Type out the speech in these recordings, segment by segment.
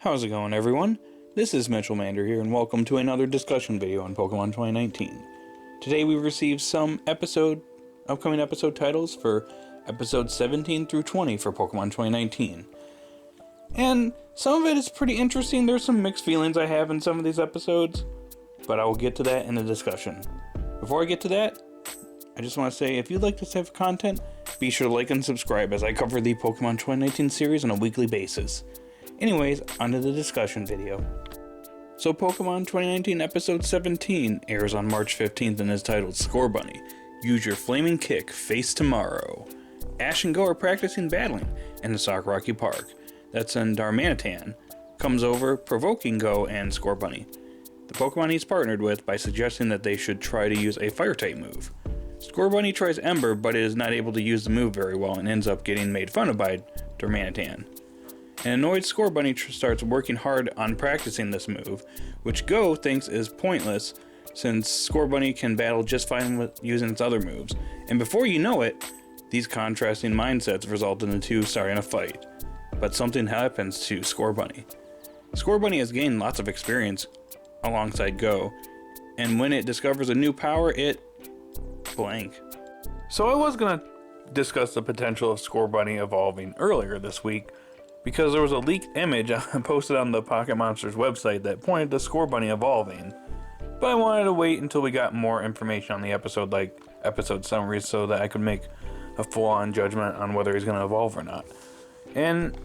How's it going, everyone? This is Mitchell Mander here, and welcome to another discussion video on Pokemon 2019. Today we received some upcoming episode titles for episodes 17 through 20 for Pokemon 2019. And some of it is pretty interesting. There's some mixed feelings I have in some of these episodes, but I will get to that in the discussion. Before I get to that, I just want to say, if you like this type of content, be sure to like and subscribe as I cover the Pokemon 2019 series on a weekly basis. Anyways, onto the discussion video. So Pokemon 2019 episode 17 airs on March 15th and is titled Scorbunny. Use your flaming kick, face tomorrow. Ash and Go are practicing battling in the Sakuragi Park. That's in Darmanitan. Comes over, provoking Go and Scorbunny. The Pokemon he's partnered with by suggesting that they should try to use a fire-type move. Scorbunny tries Ember, but is not able to use the move very well and ends up getting made fun of by Darmanitan. An annoyed Scorbunny starts working hard on practicing this move, which Go thinks is pointless since Scorbunny can battle just fine with using its other moves. And before you know it, these contrasting mindsets result in the two starting a fight. But something happens to Scorbunny. Scorbunny has gained lots of experience alongside Go, and when it discovers a new power, it blank. So I was going to discuss the potential of Scorbunny evolving earlier this week, because there was a leaked image posted on the Pocket Monsters website that pointed to Scorbunny evolving. But I wanted to wait until we got more information on the episode, like episode summaries, so that I could make a full-on judgment on whether he's going to evolve or not. And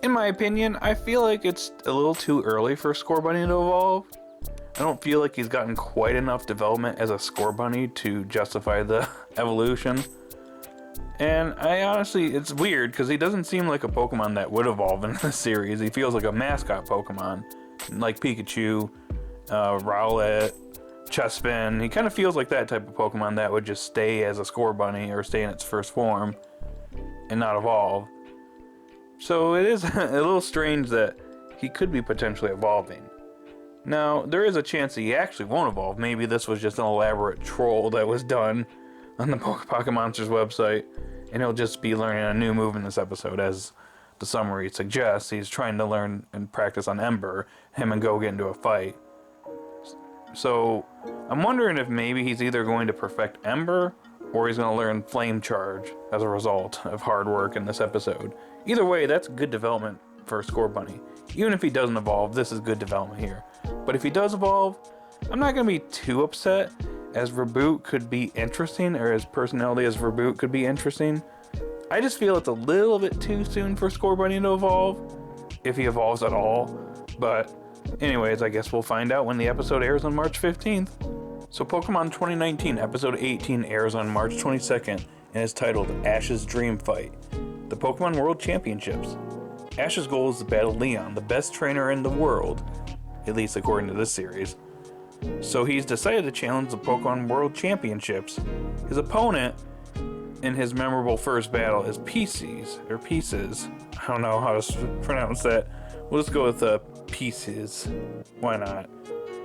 in my opinion, I feel like it's a little too early for Scorbunny to evolve. I don't feel like he's gotten quite enough development as a Scorbunny to justify the evolution. And I honestly, it's weird because he doesn't seem like a Pokemon that would evolve in the series. He feels like a mascot Pokemon, like Pikachu, Rowlet, Chespin. He kind of feels like that type of Pokemon that would just stay as a Scorbunny or stay in its first form and not evolve. So it is a little strange that he could be potentially evolving. Now, there is a chance that he actually won't evolve. Maybe this was just an elaborate troll that was done on the Pocket Monsters website, and he'll just be learning a new move in this episode, as the summary suggests. He's trying to learn and practice on Ember. Him and Go get into a fight. So, I'm wondering if maybe he's either going to perfect Ember, or he's going to learn Flame Charge as a result of hard work in this episode. Either way, that's good development for Scorbunny. Even if he doesn't evolve, this is good development here. But if he does evolve, I'm not going to be too upset, as Reboot could be interesting, or his personality as Reboot could be interesting. I just feel it's a little bit too soon for Scorbunny to evolve, if he evolves at all. But anyways, I guess we'll find out when the episode airs on March 15th. So Pokemon 2019 episode 18 airs on March 22nd and is titled Ash's Dream Fight, the Pokemon World Championships. Ash's goal is to battle Leon, the best trainer in the world, at least according to this series. So he's decided to challenge the Pokemon World Championships. His opponent in his memorable first battle is Pieces. I don't know how to pronounce that. We'll just go with Pieces. Why not?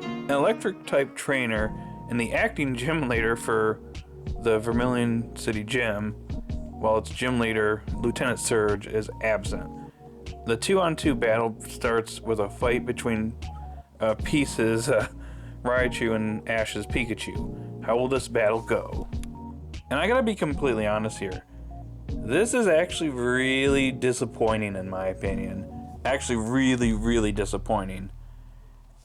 An electric type trainer and the acting gym leader for the Vermilion City Gym, while its gym leader, Lieutenant Surge, is absent. The 2-on-2 battle starts with a fight between Pieces, Raichu, and Ash's Pikachu. How will this battle go? And I gotta be completely honest here. This is actually really disappointing in my opinion. Actually really, really disappointing.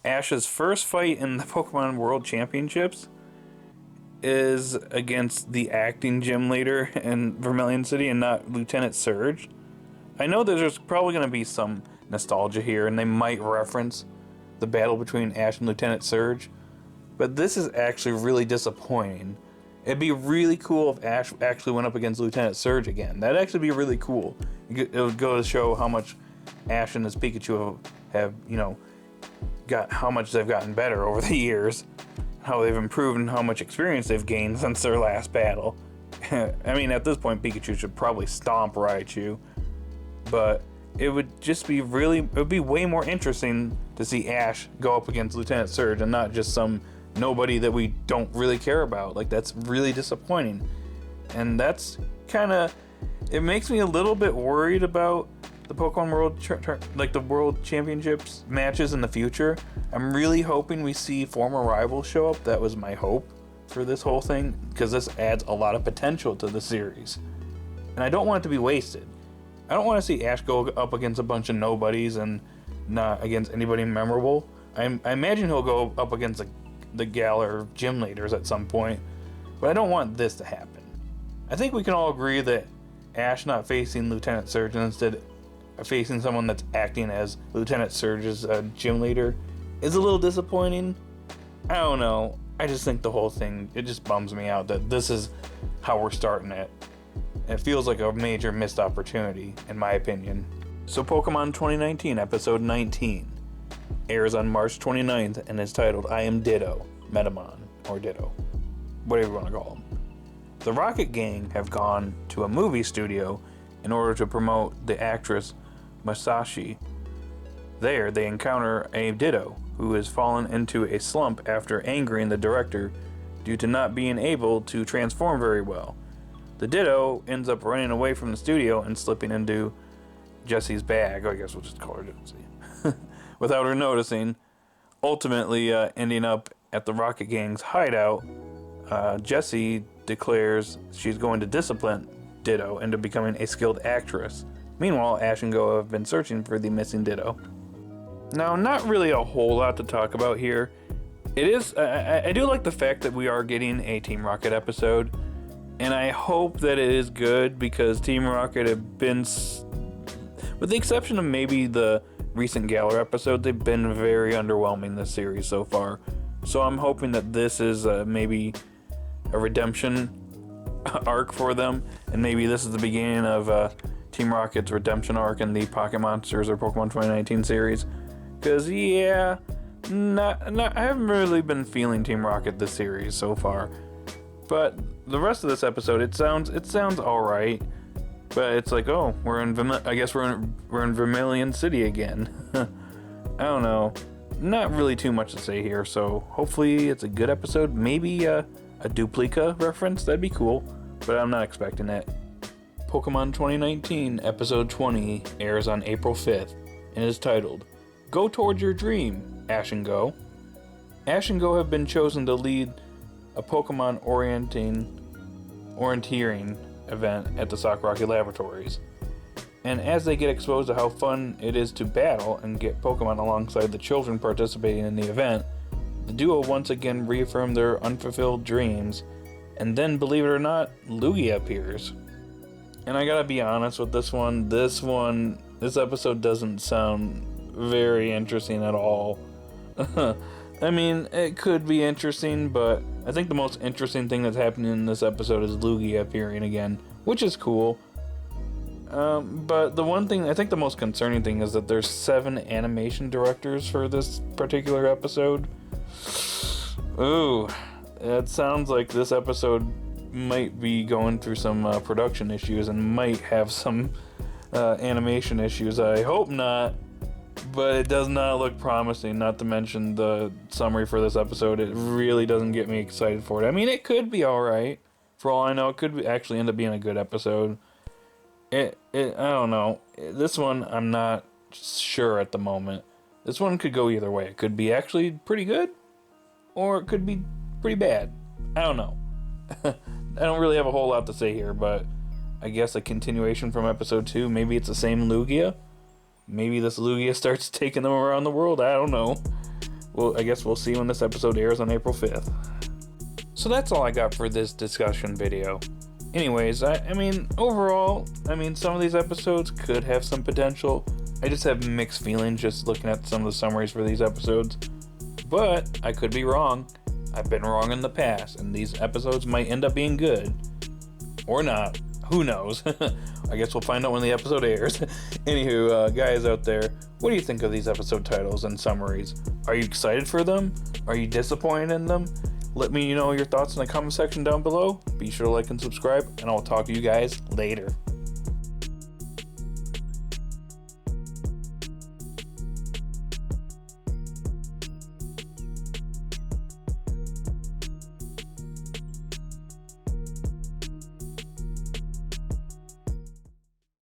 Ash's first fight in the Pokemon World Championships is against the acting gym leader in Vermilion City and not Lieutenant Surge. I know that there's probably going to be some nostalgia here and they might reference the battle between Ash and Lieutenant Surge, but this is actually really disappointing. It'd be really cool if Ash actually went up against Lieutenant Surge again. That'd actually be really cool. It would go to show how much Ash and his Pikachu have got how much they've gotten better over the years, how they've improved and how much experience they've gained since their last battle. I mean, at this point, Pikachu should probably stomp Raichu, but it would just be it would be way more interesting to see Ash go up against Lieutenant Surge and not just some nobody that we don't really care about. Like, that's really disappointing. And that's it makes me a little bit worried about the Pokemon World the World Championships matches in the future, I'm really hoping we see former rivals show up. That was my hope for this whole thing, because this adds a lot of potential to the series. And I don't want it to be wasted. I don't want to see Ash go up against a bunch of nobodies and not against anybody memorable. I imagine he'll go up against the Galar gym leaders at some point, but I don't want this to happen. I think we can all agree that Ash not facing Lieutenant Surge and instead facing someone that's acting as Lieutenant Surge's gym leader is a little disappointing. I don't know. I just think the whole thing, it just bums me out that this is how we're starting it. It feels like a major missed opportunity, in my opinion. So Pokemon 2019, Episode 19, airs on March 29th and is titled I Am Ditto, Metamon, or Ditto, whatever you want to call him. The Rocket Gang have gone to a movie studio in order to promote the actress Masashi. There, they encounter a Ditto who has fallen into a slump after angering the director due to not being able to transform very well. The Ditto ends up running away from the studio and slipping into Jessie's bag, I guess we'll just call her Jessie, without her noticing, ultimately ending up at the Rocket Gang's hideout. Jessie declares she's going to discipline Ditto into becoming a skilled actress. Meanwhile, Ash and Go have been searching for the missing Ditto. Now, not really a whole lot to talk about here. It is, I do like the fact that we are getting a Team Rocket episode, and I hope that it is good, because Team Rocket have been, with the exception of maybe the recent Galar episode, they've been very underwhelming this series so far. So I'm hoping that this is maybe a redemption arc for them, and maybe this is the beginning of Team Rocket's redemption arc in the Pocket Monsters or Pokemon 2019 series. Because, yeah, I haven't really been feeling Team Rocket this series so far. But the rest of this episode, it sounds alright. But it's like, oh, we're in Vermilion City again. I don't know. Not really too much to say here, so hopefully it's a good episode. Maybe a Duplica reference, that'd be cool. But I'm not expecting it. Pokemon 2019, Episode 20, airs on April 5th, and is titled Go Towards Your Dream, Ash and Go. Ash and Go have been chosen to lead a Pokemon orienteering event at the Sock Rocky Laboratories. And as they get exposed to how fun it is to battle and get Pokemon alongside the children participating in the event, the duo once again reaffirm their unfulfilled dreams, and then, believe it or not, Lugia appears. And I gotta be honest with this one, this episode doesn't sound very interesting at all. I mean, it could be interesting, but I think the most interesting thing that's happening in this episode is Lugia appearing again, which is cool. But the one thing, I think the most concerning thing is that there's 7 animation directors for this particular episode. Ooh, it sounds like this episode might be going through some production issues and might have some animation issues. I hope not. But it does not look promising, not to mention the summary for this episode. It really doesn't get me excited for it. I mean, it could be alright. For all I know, it could actually end up being a good episode. I don't know. This one, I'm not sure at the moment. This one could go either way. It could be actually pretty good, or it could be pretty bad. I don't know. I don't really have a whole lot to say here, but I guess a continuation from episode 2. Maybe it's the same Lugia. Maybe this Lugia starts taking them around the world. I don't know. Well, I guess we'll see when this episode airs on April 5th. So that's all I got for this discussion video. Anyways, I mean, overall, some of these episodes could have some potential. I just have mixed feelings just looking at some of the summaries for these episodes. But I could be wrong. I've been wrong in the past, and these episodes might end up being good. Or not. Who knows? I guess we'll find out when the episode airs. Anywho, guys out there, what do you think of these episode titles and summaries? Are you excited for them? Are you disappointed in them? Let me know your thoughts in the comment section down below. Be sure to like and subscribe, and I'll talk to you guys later.